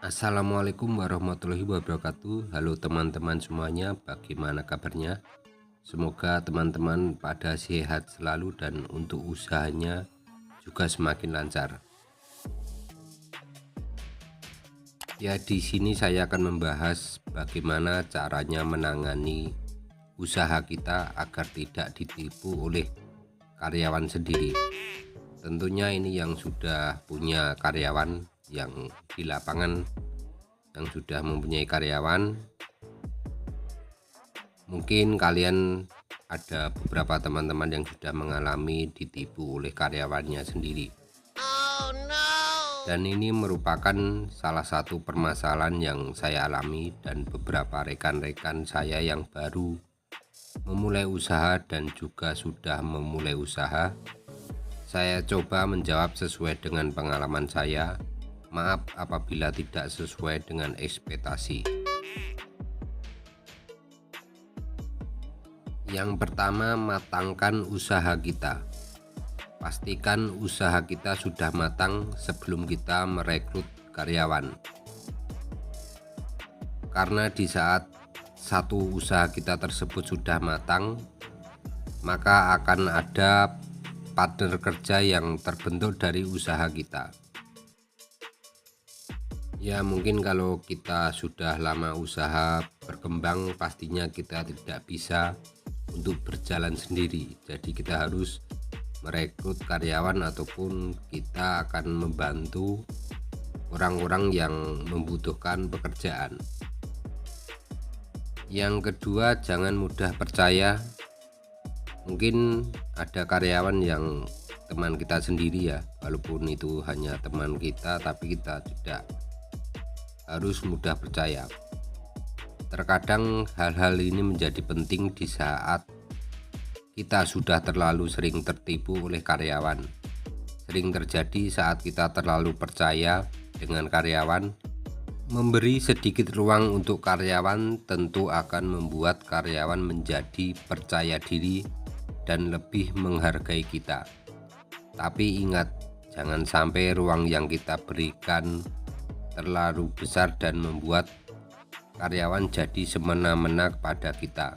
Assalamualaikum warahmatullahi wabarakatuh. Halo teman-teman semuanya, bagaimana kabarnya? Semoga teman-teman pada sehat selalu dan untuk usahanya juga semakin lancar. Ya, di sini saya akan membahas bagaimana caranya menangani usaha kita agar tidak ditipu oleh karyawan sendiri. Tentunya ini yang sudah punya karyawan, yang di lapangan, yang sudah mempunyai karyawan. Mungkin kalian ada beberapa teman-teman yang sudah mengalami ditipu oleh karyawannya sendiri. Dan ini merupakan salah satu permasalahan yang saya alami dan beberapa rekan-rekan saya yang baru memulai usaha dan juga sudah memulai usaha. Saya coba menjawab sesuai dengan pengalaman saya. Maaf apabila tidak sesuai dengan ekspektasi. Yang pertama, matangkan usaha kita. Pastikan usaha kita sudah matang sebelum kita merekrut karyawan. Karena di saat satu usaha kita tersebut sudah matang, maka akan ada partner kerja yang terbentuk dari usaha kita. Ya, mungkin kalau kita sudah lama usaha berkembang, pastinya kita tidak bisa untuk berjalan sendiri. Jadi kita harus merekrut karyawan ataupun kita akan membantu orang-orang yang membutuhkan pekerjaan. Yang kedua, jangan mudah percaya. Mungkin ada karyawan yang teman kita sendiri ya, walaupun itu hanya teman kita, tapi kita tidak harus mudah percaya. Terkadang hal-hal ini menjadi penting di saat kita sudah terlalu sering tertipu oleh karyawan. Sering terjadi saat kita terlalu percaya dengan karyawan. Memberi sedikit ruang untuk karyawan tentu akan membuat karyawan menjadi percaya diri dan lebih menghargai kita. Tapi ingat, jangan sampai ruang yang kita berikan terlalu besar dan membuat karyawan jadi semena-mena kepada kita.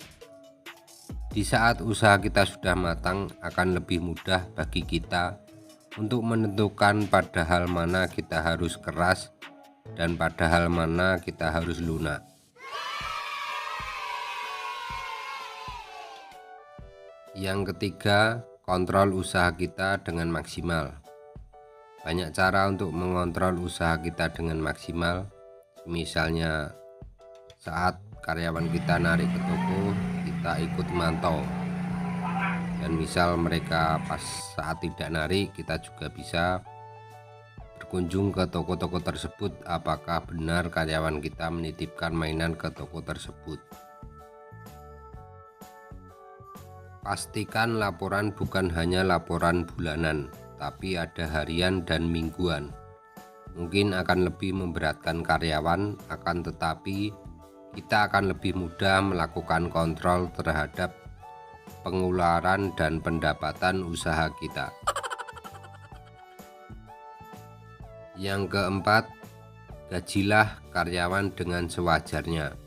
Di saat usaha kita sudah matang, akan lebih mudah bagi kita untuk menentukan pada hal mana kita harus keras dan pada hal mana kita harus lunak. Yang ketiga, kontrol usaha kita dengan maksimal. Banyak cara untuk mengontrol usaha kita dengan maksimal. Misalnya saat karyawan kita narik ke toko, kita ikut mantau. Dan misal mereka pas saat tidak narik, kita juga bisa berkunjung ke toko-toko tersebut apakah benar karyawan kita menitipkan mainan ke toko tersebut. Pastikan laporan bukan hanya laporan bulanan, tapi ada harian dan mingguan. Mungkin akan lebih memberatkan karyawan, akan tetapi kita akan lebih mudah melakukan kontrol terhadap pengeluaran dan pendapatan usaha kita. Yang keempat, gajilah karyawan dengan sewajarnya.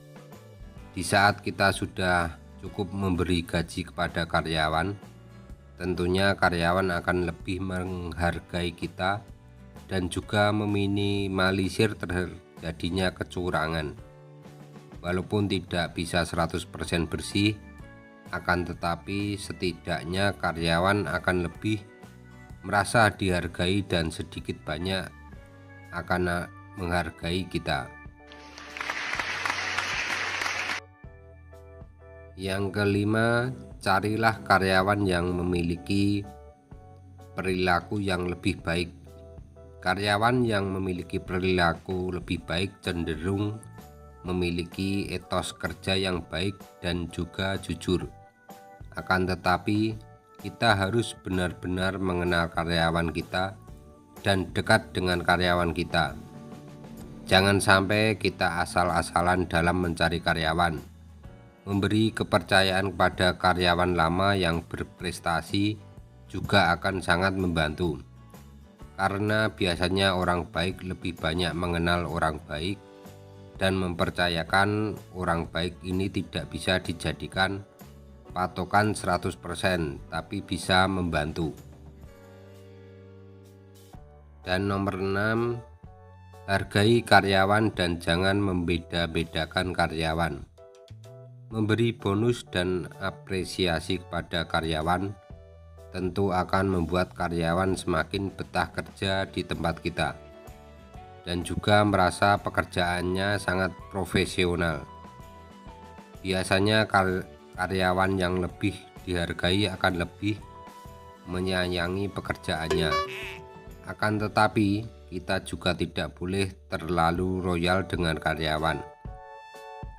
Di saat kita sudah cukup memberi gaji kepada karyawan, tentunya karyawan akan lebih menghargai kita dan juga meminimalisir terjadinya kecurangan. Walaupun tidak bisa 100% bersih, akan tetapi setidaknya karyawan akan lebih merasa dihargai dan sedikit banyak akan menghargai kita. Yang kelima, carilah karyawan yang memiliki perilaku yang lebih baik. Karyawan yang memiliki perilaku lebih baik cenderung memiliki etos kerja yang baik dan juga jujur. Akan tetapi, kita harus benar-benar mengenal karyawan kita dan dekat dengan karyawan kita. Jangan sampai kita asal-asalan dalam mencari karyawan. Memberi kepercayaan kepada karyawan lama yang berprestasi juga akan sangat membantu. Karena biasanya orang baik lebih banyak mengenal orang baik dan mempercayakan orang baik ini tidak bisa dijadikan patokan 100%, tapi bisa membantu. Dan nomor 6, hargai karyawan dan jangan membeda-bedakan karyawan. Memberi bonus dan apresiasi kepada karyawan tentu akan membuat karyawan semakin betah kerja di tempat kita dan juga merasa pekerjaannya sangat profesional. Biasanya karyawan yang lebih dihargai akan lebih menyayangi pekerjaannya. Akan tetapi, kita juga tidak boleh terlalu royal dengan karyawan.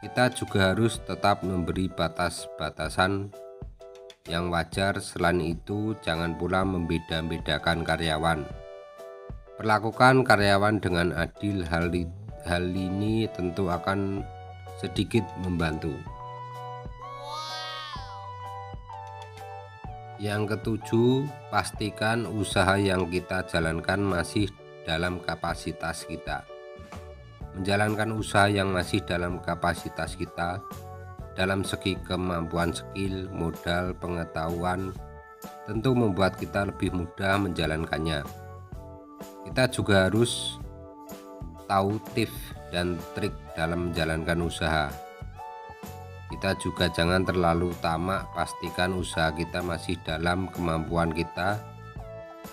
Kita juga harus tetap memberi batas-batasan yang wajar. Selain itu, jangan pula membeda-bedakan karyawan. Perlakukan karyawan dengan adil. Hal ini tentu akan sedikit membantu. Yang ketujuh, pastikan usaha yang kita jalankan masih dalam kapasitas kita. Menjalankan usaha yang masih dalam kapasitas kita dalam segi kemampuan, skill, modal, pengetahuan tentu membuat kita lebih mudah menjalankannya. Kita juga harus tahu tips dan trik dalam menjalankan usaha. Kita juga jangan terlalu tamak, pastikan usaha kita masih dalam kemampuan kita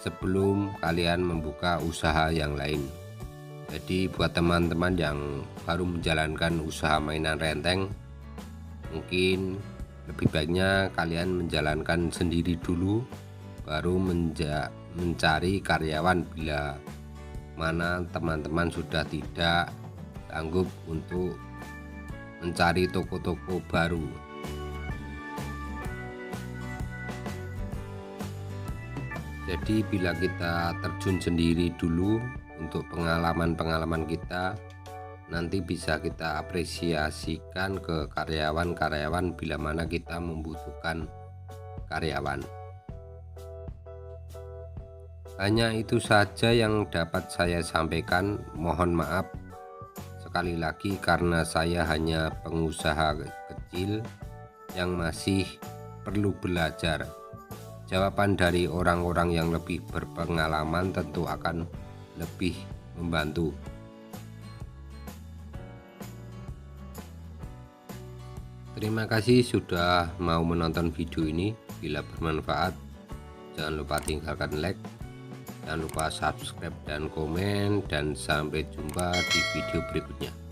sebelum kalian membuka usaha yang lain. Jadi buat teman-teman yang baru menjalankan usaha mainan renteng, mungkin lebih baiknya kalian menjalankan sendiri dulu, baru mencari karyawan bila mana teman-teman sudah tidak sanggup untuk mencari toko-toko baru. Jadi bila kita terjun sendiri dulu untuk pengalaman-pengalaman kita, nanti bisa kita apresiasikan ke karyawan-karyawan bila mana kita membutuhkan karyawan. Hanya itu saja yang dapat saya sampaikan. Mohon maaf sekali lagi karena saya hanya pengusaha kecil yang masih perlu belajar. Jawaban dari orang-orang yang lebih berpengalaman tentu akan lebih membantu. Terima kasih sudah mau menonton video ini. Bila bermanfaat, jangan lupa tinggalkan like, jangan lupa subscribe dan komen, dan sampai jumpa di video berikutnya.